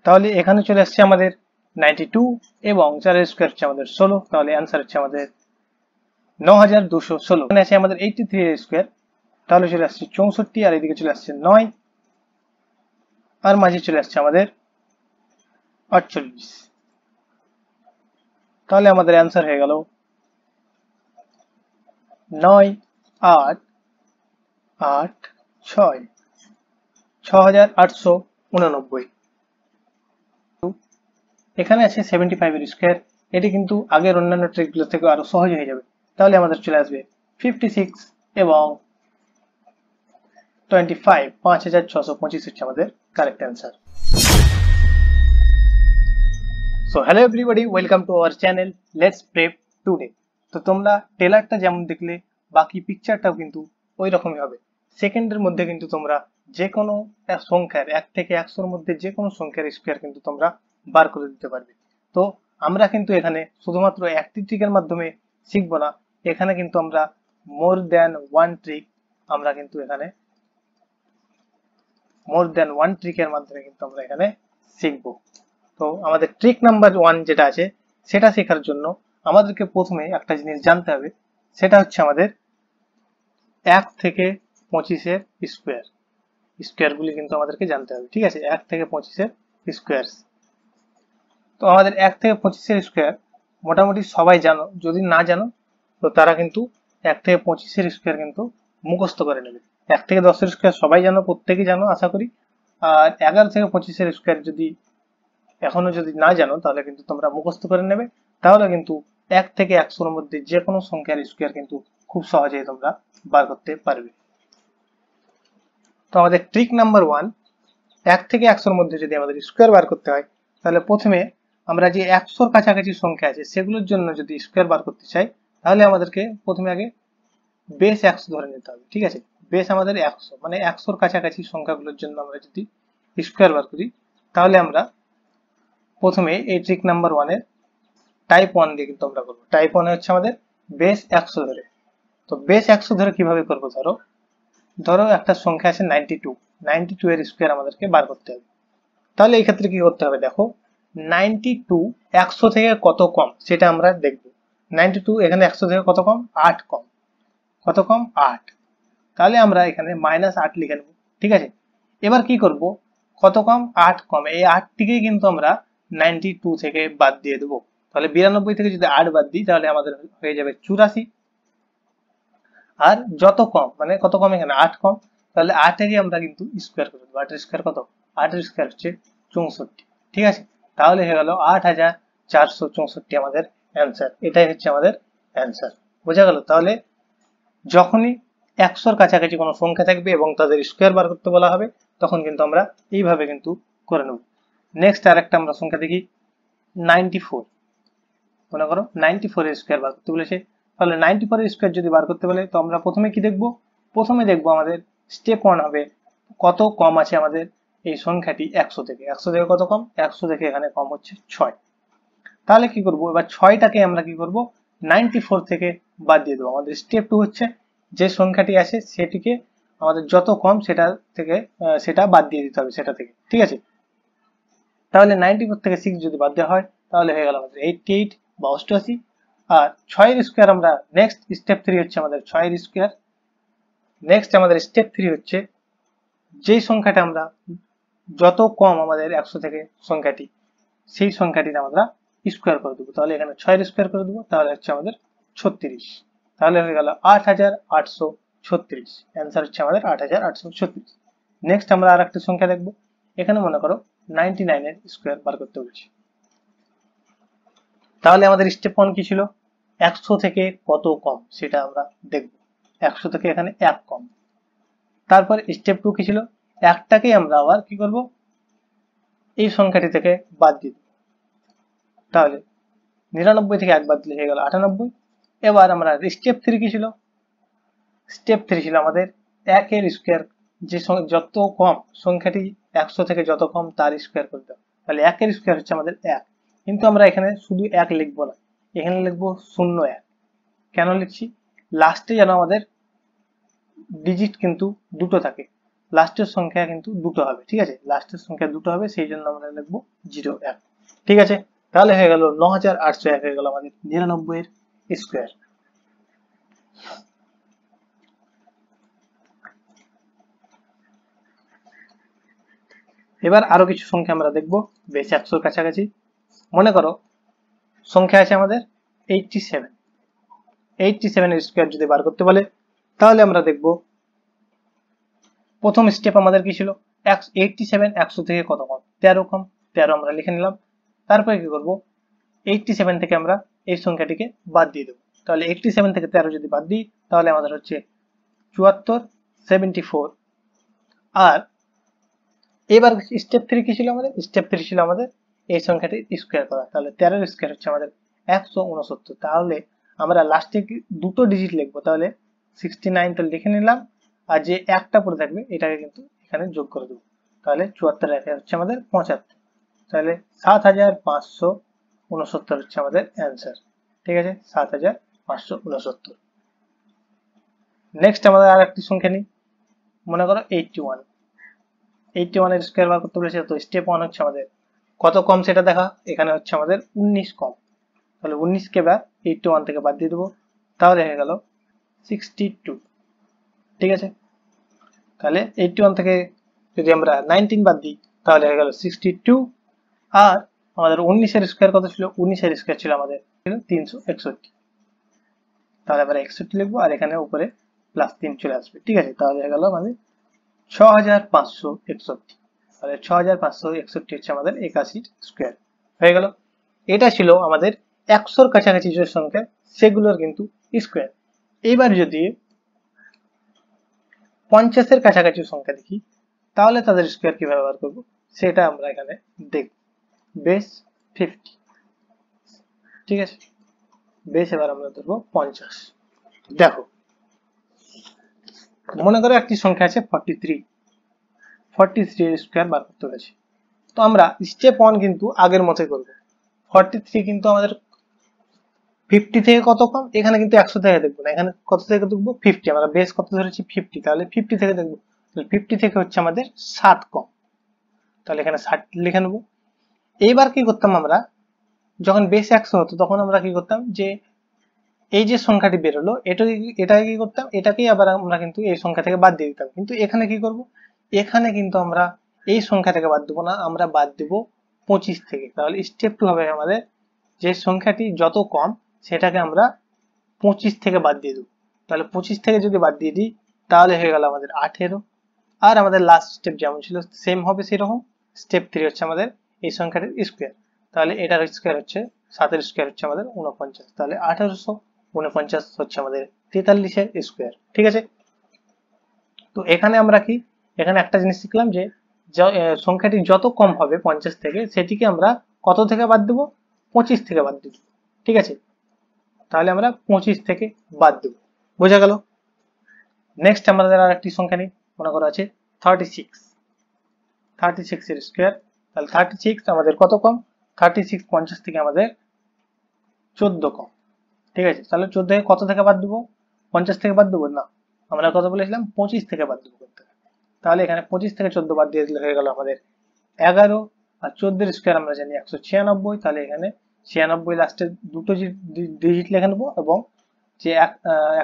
তাহলে এখানে চলে আসছে আমাদের 92 এবং 4 স্কোয়ার হচ্ছে আমাদের 16। তাহলে অ্যান্সার হচ্ছে আমাদের 9216। এখানে আছে আমাদের 83 স্কোয়ার, তাহলে চলে আসছে 64, আর এদিকে চলে আসছে 9, আর মাঝে চলে আসছে আমাদের 48। তাহলে আমাদের অ্যান্সার হয়ে গেল 9 8 8 6 6889। এখানে আছে 75 এর স্কোয়ার, এটি কিন্তু আগের অন্যান্য ট্রিকগুলো থেকে আরো সহজ হয়ে যাবে। তাহলে আমাদের চলে আসবে 56 এবং 25, 5625 হচ্ছে আমাদের correct answer. So hello everybody, welcome to our channel let's prep today. তো তোমরা টেলারটা যেমন দেখলে, বাকি পিকচারটাও কিন্তু ওই রকমই হবে। সেকেন্ডের মধ্যে কিন্তু তোমরা যে কোনো সংখ্যার 1 থেকে 100-র মধ্যে যে কোনো সংখ্যার স্কোয়ার কিন্তু তোমরা বার করে দিতে পারবে। তো আমরা কিন্তু এখানে শুধুমাত্র একটি ট্রিকের মাধ্যমে শিখবো না, এখানে কিন্তু আমরা মোর দ্যান ওয়ান ট্রিক, আমরা কিন্তু এখানে মোর দ্যান ওয়ান ট্রিকের মাধ্যমে কিন্তু আমরা এখানে শিখবো। তো আমাদের ট্রিক নাম্বার 1 যেটা আছে, সেটা শেখার জন্য আমাদেরকে প্রথমে একটা জিনিস জানতে হবে, সেটা হচ্ছে আমাদের 1 থেকে 25-এর স্কোয়ার। স্কোয়ারগুলি কিন্তু আমাদেরকে জানতে হবে, ঠিক আছে? 1 থেকে 25-এর স্কোয়ার। তো আমাদের 1 থেকে 25-এর স্কোয়ার মোটামুটি সবাই জানো, যদি না জানো তো তারা কিন্তু 1 থেকে 25-এর স্কোয়ার কিন্তু মুখস্থ করে নেবে। 1 থেকে 10-এর স্কোয়ার সবাই জানো, প্রত্যেকেই জানো আশা করি। আর 11 থেকে 25-এর স্কোয়ার যদি এখনো যদি না জানো, তাহলে কিন্তু তোমরা মুখস্থ করে নেবে। তাহলে কিন্তু 1 থেকে 100-র মধ্যে যে কোনো সংখ্যার স্কোয়ার কিন্তু খুব সহজেই তোমরা বার করতে পারবে। তো আমাদের ট্রিক নাম্বার 1, 1 থেকে 100-র মধ্যে যদি আমাদের স্কোয়ার বার করতে হয়, তাহলে প্রথমে আমরা যে 100-র কাছাকাছি সংখ্যা আছে সেগুলোর জন্য যদি স্কোয়ার বার করতে চাই, তাহলে আমাদেরকে প্রথমে আগে বেস 100 ধরে নিতে হবে, ঠিক আছে? বেস আমাদের 100, মানে 100-র কাছাকাছি সংখ্যাগুলোর জন্য আমরা যদি স্কোয়ার বার করি, তাহলে আমরা প্রথমে এই ট্রিক নাম্বার 1-এর টাইপ 1 দিয়ে কিন্তু আমরা করবো। টাইপ 1 হচ্ছে আমাদের বেস 100 ধরে। তো বেস 100 ধরে কিভাবে করবো, ধরো একটা সংখ্যা আছে 92 এর স্কোয়ার আমাদেরকে বার করতে হবে। তাহলে এই ক্ষেত্রে কি করতে হবে, দেখো 92 100 থেকে কত কম সেটা আমরা দেখবো। 92 এখানে 100 থেকে কত কম, 8 কম। কত কম, 8। তাহলে আমরা এখানে -8 লিখে নেব, ঠিক আছে? এবার কি করব, কত কম, 8 কম, এই 8টিকে কিন্তু আমরা 92 থেকে বাদ দিয়ে দেবো। তাহলে 92 থেকে যদি 8 বাদ দিই, তাহলে আমাদের হয়ে যাবে 84। আর যত কম, মানে কত কম, এখানে 8 কম, তাহলে 8-এরই আমরা কিন্তু স্কোয়ার করে দেবো। 8-এর স্কোয়ার কত, 8-এর স্কোয়ার হচ্ছে 64, ঠিক আছে? তাহলে হয়ে গেল 8464 আমাদের অ্যান্সার। এটাই হচ্ছে আমাদের অ্যান্সার, বোঝা গেল? তাহলে যখনই 100-র কাছাকাছি কোনো সংখ্যা থাকবে এবং তাদের স্কোয়ার বার করতে বলা হবে, তখন কিন্তু আমরা এইভাবে কিন্তু করে নেব। নেক্সট আরেকটা আমরা সংখ্যা দেখি, 94। মনে করো 94 এর স্কোয়ার বার করতে বলেছে, তাহলে 94 এর স্কোয়ার যদি বার করতে বলে, তো আমরা প্রথমে কি দেখব, প্রথমে দেখব আমাদের স্টেপ 1 হবে কত কম আছে আমাদের এই সংখ্যাটি 100 থেকে। 100 থেকে কত কম, 100 থেকে এখানে কম হচ্ছে 6। তাহলে কি করব, এবার 6টাকে আমরা কি করব, 94 থেকে বাদ দিয়ে দেবো। আমাদের স্টেপ 2 হচ্ছে যে সংখ্যাটি আছে সেটিকে আমাদের যত কম সেটা থেকে সেটা বাদ দিয়ে দিতে হবে সেটা থেকে, ঠিক আছে? তাহলে 94 থেকে 6 যদি বাদ দেওয়া হয়, তাহলে হয়ে গেল আমাদের 88 বা 88। আর 6 এর স্কোয়ার আমরা নেক্সট স্টেপ 3 হচ্ছে আমাদের 6 এর স্কোয়ার। নেক্সট আমাদের স্টেপ 3 হচ্ছে যেই সংখ্যাটা আমরা যত কম আমাদের 100 থেকে সংখ্যাটি, সেই সংখ্যাটির আমরা স্কোয়ার করে দেবো। তাহলে এখানে 6 এর স্কোয়ার করে দেবো, তাহলে হচ্ছে আমাদের 36। তাহলে হয়ে গেল 8836। অ্যান্সার হচ্ছে আমাদের 8836। নেক্সট আমরা আর একটা সংখ্যা দেখবো, এখানে মনে করো 99 এর স্কোয়ার বার করতে বলেছি। তাহলে আমাদের স্টেপ 1 কি ছিল, 100 থেকে কত কম সেটা আমরা দেখব। 100 থেকে এখানে 1 কম। তারপর স্টেপ 2 কি ছিল, একটাকে আমরা আবার কি করব, এই সংখ্যাটি থেকে বাদ দিব। তাহলে 99 থেকে 1 বাদ দিলে হয়ে গেল 98। এবার আমরা স্টেপ 3 কি ছিল, স্টেপ 3 ছিল আমাদের 1 এর স্কোয়ার, যে যত কম সংখ্যাটি 100 থেকে যত কম তার স্কোয়ার করে দাও। তাহলে 1 এর স্কোয়ার হচ্ছে আমাদের 1, কিন্তু আমরা এখানে শুধু 1 লিখবো না, এখানে লিখবো 01। কেন লিখছি, লাস্টে যেন আমাদের ডিজিট কিন্তু দুটো থাকে, লাস্টের সংখ্যা কিন্তু দুটো হবে, ঠিক আছে, লাস্টের সংখ্যা দুটো হবে, সেই জন্য আমরা লিখবো 01, ঠিক আছে। তাহলে হয়ে গেল 9801 হয়ে গেল আমাদের 99 এর স্কোয়ার। এবার আরো কিছু সংখ্যা আমরা দেখবো বেশ 100 এর কাছাকাছি। মনে করো সংখ্যা আছে আমাদের 87, 87 এর স্কোয়ার যদি বার করতে বলে তাহলে আমরা দেখব প্রথম স্টেপ আমাদের কি ছিল, 87 100 থেকে কত কম, 13 কম, 13 আমরা লিখে নিলাম। তারপরে কি করব, 87 থেকে আমরা এই সংখ্যাটিকে বাদ দিয়ে দেবো। তাহলে 87 থেকে 13 যদি বাদ দিই তাহলে আমাদের হচ্ছে 74, 74। আর এবার স্টেপ 3 কি ছিল আমাদের, স্টেপ 3 ছিল আমাদের এই সংখ্যাটি স্কোয়ার করা। তাহলে 13 এর স্কোয়ার হচ্ছে আমাদের 169। তাহলে আমরা লাস্টে দুটো ডিজিট লিখবো, তাহলে 69 তো লিখে নিলাম, আর যে একটা পড়ে থাকবে এটাকে কিন্তু এখানে যোগ করে দেবো। তাহলে 74 হচ্ছে আমাদের 75। তাহলে 7569 হচ্ছে আমাদের অ্যান্সার, ঠিক আছে, 7569। নেক্সট আমাদের আর একটি সংখ্যা নিই, মনে করো 81, 81 এর স্কোয়ার বার করতে বলেছে। তো স্টেপ 1 হচ্ছে আমাদের কত কম সেটা দেখা, এখানে হচ্ছে আমাদের 19 কম। তাহলে 19 কে এবার 81 থেকে বাদ দিয়ে দেবো, তাহলে হয়ে গেল 62, ঠিক আছে। তাহলে 81 থেকে যদি আমরা 19 বাদ দিই তাহলে হয়ে গেল 62। আর আমাদের 19 এর স্কোয়ার কত ছিল, 19 এর স্কোয়ার ছিল আমাদের 361। তাহলে আমরা 61 লিখবো, আর এখানে উপরে +3 চলে আসবে, ঠিক আছে। তাহলে হয়ে গেল আমাদের 6561। তাহলে 6561 হচ্ছে আমাদের 81 স্কোয়ার হয়ে গেল। এটা ছিল আমাদের 100 কাছাকাছি যে সংখ্যা সেগুলোর কিন্তু স্কোয়ার। এবার যদি 50 এর কাছাকাছি সংখ্যা দেখি তাহলে তাদের স্কোয়ার কিভাবে বার করবো সেটা আমরা এখানে দেখব। বেস 50, ঠিক আছে, বেস এবার আমরা ধরবো 50। দেখো মনে করো একটি সংখ্যা আছে 43, 43 এর স্কোয়ার বার করতে হয়েছে। তো আমরা স্টেপ 1 কিন্তু আগের মতোই করব। 43 কিন্তু আমাদের 50 থেকে কত কম, এখানে কিন্তু 100 থেকে দেখবো না, এখানে কত থেকে দেখবো 50। আমরা বেস কত ধরেছি 50, তাহলে 50 থেকে দেখবো। তাহলে 50 থেকে হচ্ছে আমাদের 7 কম, তাহলে এখানে 7 লিখে নেবো। এইবার কি করতাম আমরা, যখন বেস 100 হতো তখন আমরা কি করতাম, যে এই যে সংখ্যাটি বেরোলো এটাকে কি করতাম, এটাকেই আবার আমরা কিন্তু এই সংখ্যা থেকে বাদ দিয়ে দিতাম। কিন্তু এখানে কি করব, এখানে কিন্তু আমরা এই সংখ্যা থেকে বাদ দেবো না, আমরা বাদ দেবো 25 থেকে। তাহলে স্টেপ 2 হবে আমাদের, যে সংখ্যাটি যত কম সেটাকে আমরা 25 থেকে বাদ দিয়ে দেবো। তাহলে 25 থেকে যদি বাদ দিয়ে দিই তাহলে হয়ে গেল আমাদের 18। আর আমাদের লাস্ট স্টেপ যেমন ছিল সেম হবে সেরকম। স্টেপ 3 হচ্ছে আমাদের এই সংখ্যাটির স্কোয়ার। তাহলে এটার স্কোয়ার হচ্ছে 7 এর স্কোয়ার হচ্ছে আমাদের 49। তাহলে 1849 হচ্ছে আমাদের 43 এর স্কোয়ার, ঠিক আছে। তো এখানে আমরা কি, এখানে একটা জিনিস শিখলাম যে সংখ্যাটি যত কম হবে 50 থেকে সেটিকে আমরা কত থেকে বাদ দেবো, 25 থেকে বাদ দেবো, ঠিক আছে। তাহলে আমরা 25 থেকে বাদ দেবো, বোঝা গেল। নেক্সট আমাদের আর একটি সংখ্যা নিই, মনে করা আছে 36, 36 এর স্কোয়ার। তাহলে 36 আমাদের কত কম, 36 50 থেকে আমাদের 14 কম, ঠিক আছে। তাহলে 14 কত থেকে বাদ দেবো, 50 থেকে বাদ দেবো না, আমরা কত বলেছিলাম 25 থেকে বাদ দেবো করতে। তাহলে এখানে 25 থেকে 14 বাদ দিয়ে দিলে হয়ে গেল আমাদের 11। আর 14 এর স্কোয়ার আমরা জানি 196, তাহলে এখানে 96 লাস্টে দুটো ডিজিট লিখে নেবো এবং যে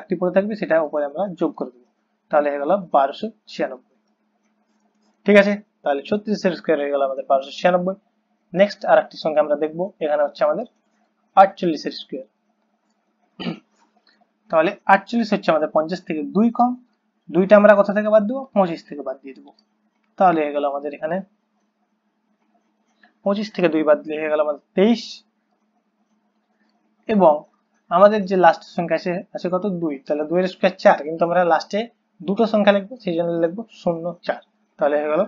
একটি পড়ে থাকবে সেটা উপরে আমরা যোগ করে দেবো। তাহলে হয়ে গেল 1296, ঠিক আছে। তাহলে 36 এর স্কোয়ার হয়ে গেল আমাদের 1296। নেক্সট আর একটি সংখ্যা আমরা দেখবো, এখানে হচ্ছে আমাদের 48 এর স্কোয়ার। তাহলে 48 হচ্ছে আমাদের 50 থেকে 2 কম, 2টা আমরা কোথা থেকে বাদ দেবো, 25 থেকে বাদ দিয়ে দেবো। তাহলে হয়ে গেল আমাদের এখানে 25 থেকে 2 বাদ দিলে হয়ে গেল আমাদের 23। এবং আমাদের যে লাস্ট সংখ্যা আছে কত 2, তাহলে 2 এর স্কোয়ার 4, কিন্তু আমরা লাস্টে দুটো সংখ্যা লিখবো সেই জন্য লিখবো 04। তাহলে হয়ে গেল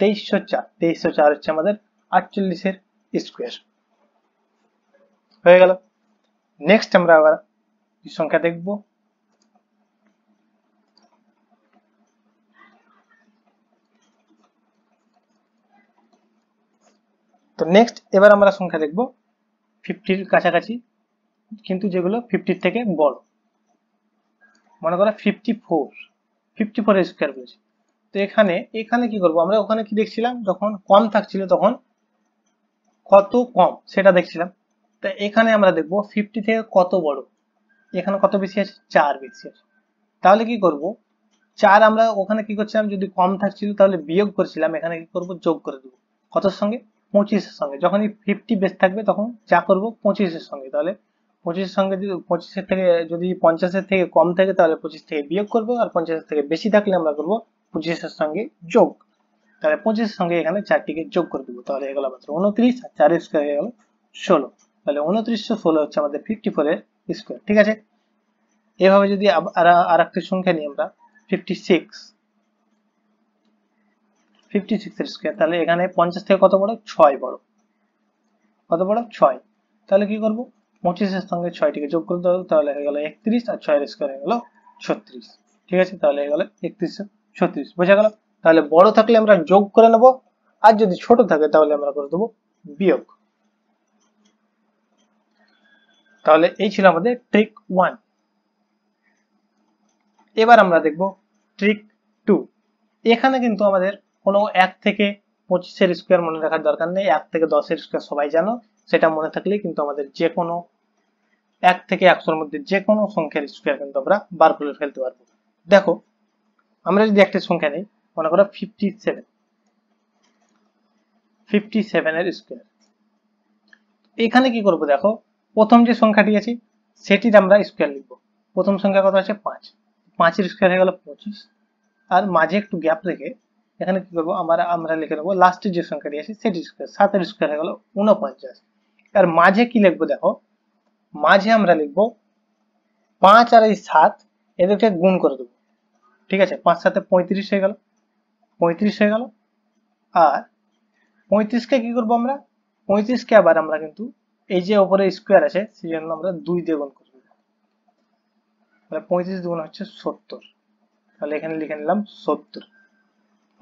2304, 2304 হচ্ছে আমাদের 48 এর স্কোয়ার হয়ে গেল। নেক্সট আমরা আবার সংখ্যা দেখব, তো নেক্সট এবার আমরা সংখ্যা দেখব 50 এর কাছাকাছি, কিন্তু যেগুলো 50 থেকে বড়। মনে করো 54, 54 এর স্কোয়ার বলেছি। তো এখানে এখানে কি করব আমরা, ওখানে কি দেখছিলাম যখন কম থাকছিল তখন কত কম সেটা দেখছিলাম। তো এখানে আমরা দেখব 50 থেকে কত বড়, এখানে কত বেশি আছে, 4 বেশি আছে। তাহলে কি করব, 4 আমরা ওখানে কি করছিলাম, যদি কম থাকছিল তাহলে বিয়োগ করছিলাম, এখানে কি করব যোগ করে দেবো। কতর সঙ্গে, 25 এর সঙ্গে। যখনই 50 বেশি থাকবে তখন যা করব 25 এর সঙ্গে। তাহলে 25 এর সঙ্গে যদি 25 এর থেকে যদি 50 এর থেকে কম থাকে তাহলে 25 থেকে বিয়োগ করব, আর 50 এর থেকে বেশি থাকলে আমরা করব 25 এর সঙ্গে যোগ। তাহলে 25 এর সঙ্গে এখানে 4টিকে যোগ করে দেবো, তাহলে হয়ে গেল মাত্র 29, আর 4 স্কয়ার হয়ে গেল 16। তাহলে 2916 হচ্ছে আমাদের 54 এর স্কয়ার। ঠিক আছে, এভাবে যদি আর একটা সংখ্যা নিই আমরা 56 এর স্কয়ার, তাহলে এখানে 50 থেকে কত বড়, 6 বড়। কত বড়, 6। তাহলে কি করব, 25 এর সঙ্গে 6টিকে যোগ করে দেবো, তাহলে হয়ে গেল 31, আর 6 এর স্কয়ার হয়ে গেল 36। ঠিক আছে, তাহলে হয়ে গেল 3136। বোঝা গেল? তাহলে বড় থাকলে আমরা যোগ করে নেব, আর যদি ছোট থাকে তাহলে আমরা করে দেবো বিয়োগ। তাহলে এই ছিল আমাদের ট্রিক 1। এবার আমরা দেখব ট্রিক 2। এখানে কিন্তু আমাদের কোনো 1 থেকে 25 এর স্কয়ার মনে রাখার দরকার নেই, 1 থেকে 10 এর স্কয়ার সবাই জানো, সেটা মনে থাকলেই কিন্তু আমাদের যে কোনো 1 থেকে 100 এর মধ্যে যে কোনো সংখ্যার স্কয়ার কিন্তু আমরা বার করে ফেলতে পারবো। দেখো, আমরা যদি একটা সংখ্যা নেই, মনে করো 57 এর স্কয়ার। এখানে কি করব, দেখো প্রথম যে সংখ্যাটি আছে সেটির আমরা স্কয়ার লিখব। প্রথম সংখ্যা কত আছে, 5। 5 এর স্কয়ার হয়ে গেল 25, আর মাঝে একটু গ্যাপ রেখে এখানে কি করব, আমরা লিখে নেব লাস্টের যে সংখ্যাটি আছে সেটির স্কয়ার। 7 এর স্কয়ার হয়ে গেল 49। আর মাঝে কি লিখবো, দেখো মাঝে আমরা লিখবো 5 আর এই 7 এদেরকে গুণ করে দেবো। ঠিক আছে, 5 7 35 হয়ে গেল, 35 হয়ে গেল। আর 35 কে কি করবো আমরা, 35 কে আবার আমরা কিন্তু এই যে উপরে স্কয়ার আছে সেই জন্য আমরা 2 দিয়ে গুণ করব। তাহলে 35 গুণ হচ্ছে 70। তাহলে এখানে লিখে নিলাম 70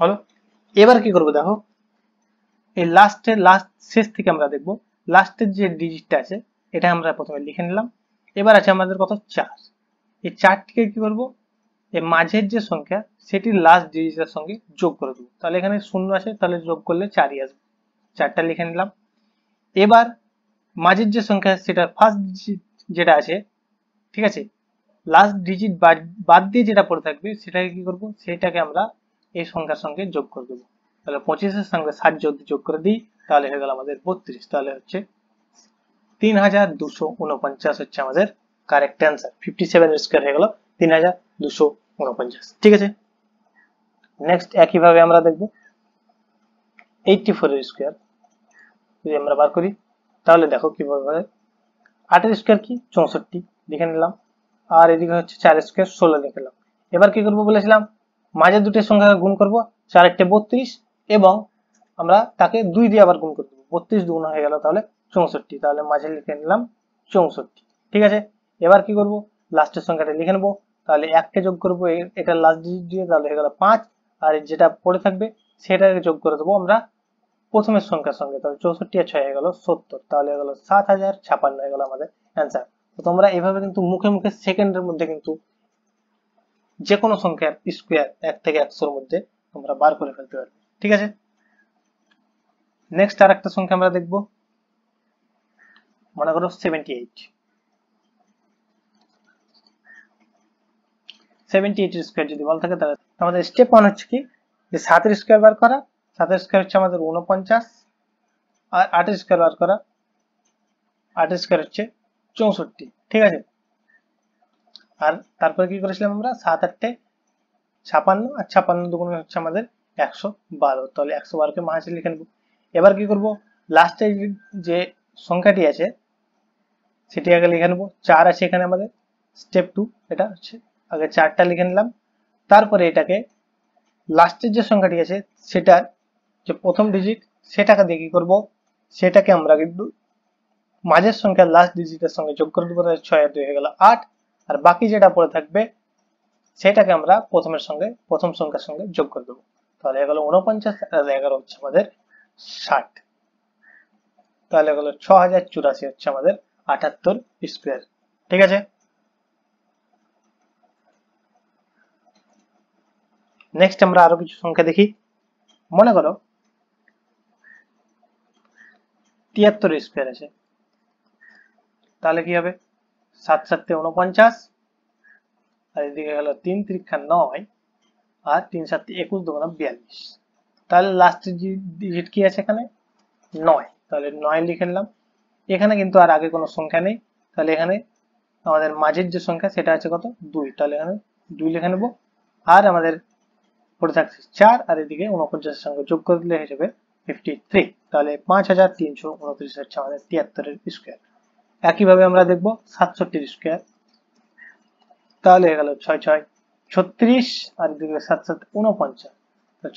হলো। এবার কি করব, দেখো এই লাস্ট শেষ থেকে আমরা দেখব লাস্টের যে ডিজিটটা আছে এটা আমরা প্রথমে লিখে নিলাম। এবার আছে আমাদের কত, 4। এই 4টিকে কি করব, এই মাঝের যে সংখ্যা সেটির লাস্ট ডিজিটের সঙ্গে যোগ করে দেবো। তাহলে এখানে 0 আছে, তাহলে যোগ করলে 4ই আসবে। 4টা লিখে নিলাম। এবার মাঝের যে সংখ্যা সেটার ফার্স্ট ডিজিট যেটা আছে, ঠিক আছে, লাস্ট ডিজিট বাদ দিয়ে যেটা পড়ে থাকবে সেটাকে কি করব, সেটাকে আমরা এই সংখ্যার সঙ্গে যোগ করে দেবো। তাহলে 25 এর সঙ্গে 7 যদি যোগ করে দিই তাহলে হয়ে গেল আমাদের 32। তাহলে হচ্ছে 3249 হচ্ছে আমাদের কারেক্ট অ্যান্সার। 57 এর স্কয়ার হয়ে গেল 3249। ঠিক আছে, নেক্সট একইভাবে আমরা দেখব 84 এর স্কয়ার যদি আমরা বার করি তাহলে দেখো কিভাবে হয়। 8 এর স্কয়ার কি, 64 লিখে নিলাম। আর এদিকে হচ্ছে 4 এর স্কয়ার 16 লিখে নিলাম। এবার কি করব বলেছিলাম, মাঝের দুটো সংখ্যাকে গুণ করব, 4 8 32, এবং আমরা তাকে 2 দিয়ে আবার গুণ করে দেব। 32 গুণ হয়ে গেল তাহলে 64। তাহলে মাঝে লিখে নিলাম 64। ঠিক আছে, এবার কি করব, লাস্টের সংখ্যাটা লিখে নেব। তাহলে 1 কে যোগ করব এটা লাস্ট ডিজিট দিয়ে, তাহলে হয়ে গেল 5। আর যেটা পড়ে থাকবে সেটাকে যোগ করে দেবো আমরা প্রথমের সংখ্যার সঙ্গে। তাহলে 64 আর 6 হয়ে গেল 70। তাহলে হয়ে গেল 7056 হয়ে গেল আমাদের অ্যান্সার। তো তোমরা এভাবে কিন্তু মুখে মুখে সেকেন্ডের মধ্যে কিন্তু যে কোনো সংখ্যার স্কয়ার 1 থেকে 100 এর মধ্যে তোমরা বার করে ফেলতে পারবে। ঠিক আছে, নেক্সট আর একটা সংখ্যা আমরা দেখব, মনে করো 78। 78 এর স্কয়ার যদি বলা থাকে তাহলে আমাদের স্টেপ 1 হচ্ছে কি, যে 7 এর স্কয়ার বার করা। 7 এর স্কয়ার হচ্ছে আমাদের 49, আর 8 এর স্কয়ার বার করা। 8 এর স্কয়ার হচ্ছে 64। ঠিক আছে, আর তারপরে কি করেছিলাম আমরা, 7 8 56, আর 56 দুগুণ হচ্ছে আমাদের 112। তাহলে 112 কে মাঝে লিখে নেব। এবার কি করব, লাস্টে যে সংখ্যাটি আছে সেটি আগে লিখে নেব। 4 আছে এখানে আমাদের, স্টেপ 2 এটা হচ্ছে, আগে 4টা লিখে নিলাম। তারপরে এটাকে লাস্টের যে সংখ্যাটি আছে সেটার যে প্রথম ডিজিট সেটাকে দিয়ে কি করব, সেটাকে আমরা কিন্তু মাঝের সংখ্যার লাস্ট ডিজিটের সঙ্গে যোগ করে দেবো। 6 আর 2 হয়ে গেল 8, আর বাকি যেটা পড়ে থাকবে সেটাকে আমরা প্রথম সংখ্যার সঙ্গে যোগ করে দেবো। তাহলে হয়ে গেল 49, আর 11 হচ্ছে আমাদের 60। তাহলে হলো 6084 হচ্ছে আমাদের 78 স্কয়ার। ঠিক আছে, নেক্সট আমরা আরো কিছু সংখ্যা দেখি। মনে করো 73 স্কোয়ার আছে, তাহলে কি হবে 7 7 49, আর এদিকে গেল 3 3 9, আর 3 7 21 2 42। তাহলে লাস্টের ডিজিট কি আছে এখানে 9, তাহলে 9 লিখে নিলাম। এখানে কিন্তু আর আগে কোনো সংখ্যা নেই, তাহলে এখানে আমাদের মাঝের যে সংখ্যা সেটা আছে কত 2, তাহলে এখানে 2 লিখে নেব। আর আমাদের পড়ে থাকছে 4, আর এদিকে 49 এর সঙ্গে যোগ করে দিলে হয়ে যাবে 53। তাহলে 5329 হচ্ছে আমাদের 73 এর স্কোয়ার। একইভাবে আমরা দেখব 67 স্কোয়ার, তাহলে হয়ে গেল 6 6 36, আর এদিকে 7 7 49,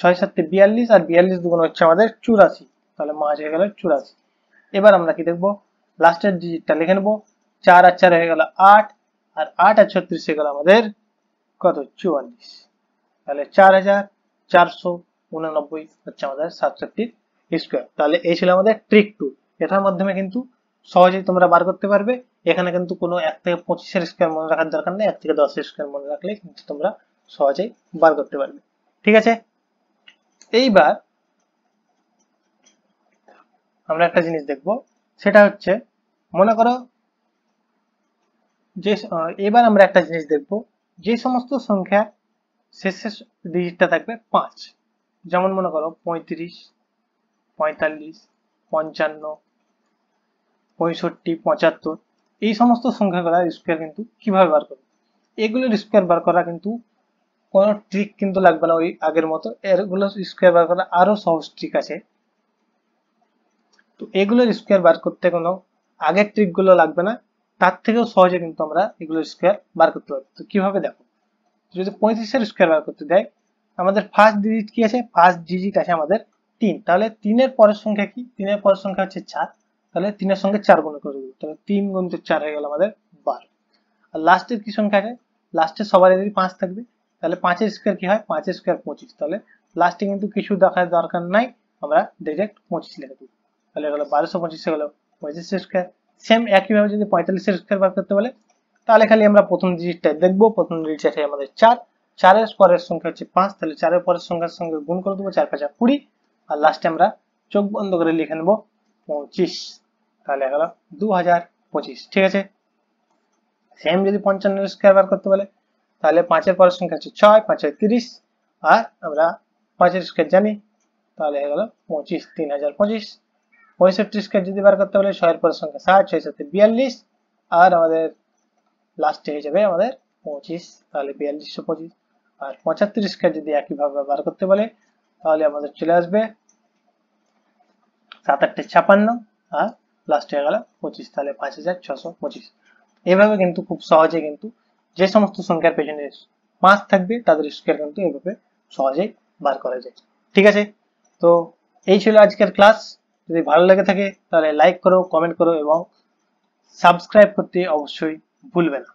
6 7 42, আর 42 দুগুণ হচ্ছে আমাদের 84, তাহলে মাঝ হয়ে গেল 84। এবার আমরা কি দেখবো, লাস্টের ডিজিটটা লিখে নেবো। 4 আর 4 হয়ে গেল 8, আর 8 আর 36 হয়ে গেল আমাদের কত 44। তাহলে 4489 হচ্ছে আমাদের 67 স্কোয়ার। তাহলে এই ছিল আমাদের ট্রিক 2। এটার মাধ্যমে কিন্তু সহজেই তোমরা বার করতে পারবে। এখানে কিন্তু কোনো 1 থেকে 25 স্কোয়ার মনে রাখার দরকার নেই, 1 থেকে 10 স্কোয়ার মনে রাখলে কিন্তু তোমরা সহজেই বার করতে পারবে। ঠিক আছে, এইবার আমরা একটা জিনিস দেখব, সেটা হচ্ছে মনে করো যে এবার আমরা একটা জিনিস দেখব, যে সমস্ত সংখ্যা শেষের ডিজিটটা থাকবে 5, যেমন মনে করো 35 45 55 65 75, এই সমস্ত সংখ্যাগুলোর স্কোয়ার কিন্তু কিভাবে বার করবে। এগুলোর স্কোয়ার বার করা কিন্তু কোনো ট্রিক কিন্তু লাগবে না ওই আগের মতো, এগুলো স্কোয়ার বার করা আরো সহজ ট্রিক আছে। তো এগুলোর স্কোয়ার বার করতে কোনো আগের ট্রিক গুলো লাগবে না, তার থেকেও সহজে কিন্তু আমরা এগুলোর স্কোয়ার বার করতে পারবো। তো কিভাবে দেখো, যদি 35 এর স্কোয়ার বার করতে দেয়, আমাদের ফার্স্ট ডিজিট কি আছে, ফার্স্ট ডিজিট আছে আমাদের 3, তাহলে 3 এর পরের সংখ্যা কি, 3 এর পরের সংখ্যা হচ্ছে 4, তাহলে 3 এর সঙ্গে 4 গুণ করে দেবো, তাহলে 3 গুণিত 4 হয়ে গেল আমাদের 12। আর লাস্টের কি সংখ্যা আছে, লাস্টে সবারই 5 থাকবে, তাহলে 5 এর স্কোয়ার কি হয়, 5 এর স্কোয়ার 25, তাহলে লাস্টে কিন্তু কিছু দেখার দরকার নাই, আমরা ডাইরেক্ট 25 লিখে দেবো। তাহলে হলো 1225 হলো 25 এর স্কোয়ার। সেম একইভাবে যদি 45 এর স্কোয়ার বার করতে বলে, তাহলে খালি আমরা প্রথম ডিজিটটা দেখবো, প্রথম ডিজিট আছে আমাদের 4, 4 এর পরের সংখ্যা হচ্ছে 5, তাহলে 4 এর পরের সংখ্যার সঙ্গে গুণ করে দেবো, 4 5 20, আর লাস্টে আমরা চোখ বন্ধ করে লিখে নেবো 25, তাহলে গেল 2025। ঠিক আছে, সেম যদি 55 এর স্কোয়ার বার করতে বলে, তাহলে 5 এর পরের সংখ্যা হচ্ছে 6, 5 30, আর আমরা 5 এর স্কোয়ার জানি, তাহলে হয়ে গেল 25 3025। 65 স্কোয়ার যদি বার করতে বলে, 6 এর পরের সংখ্যা 60, 6 7 42, আর আমাদের লাস্টে হয়ে যাবে আমাদের 25, তাহলে 4225। আর 75 স্কোয়ার যদি একইভাবে বার করতে বলে, তাহলে আমাদের চলে আসবে 7 8 56, আর লাস্টে হয়ে গেল 25, তাহলে 5625। এইভাবে কিন্তু খুব সহজে কিন্তু যে সমস্ত সংখ্যার পেছনে 5 থাকবে তাদের স্কোয়ার কিন্তু এইভাবে সহজেই বার করা যায়। ঠিক আছে, তো এই ছিল আজকের ক্লাস। যদি ভালো লেগে থাকে তাহলে লাইক করো, কমেন্ট করো এবং সাবস্ক্রাইব করতে অবশ্যই ভুলবে না।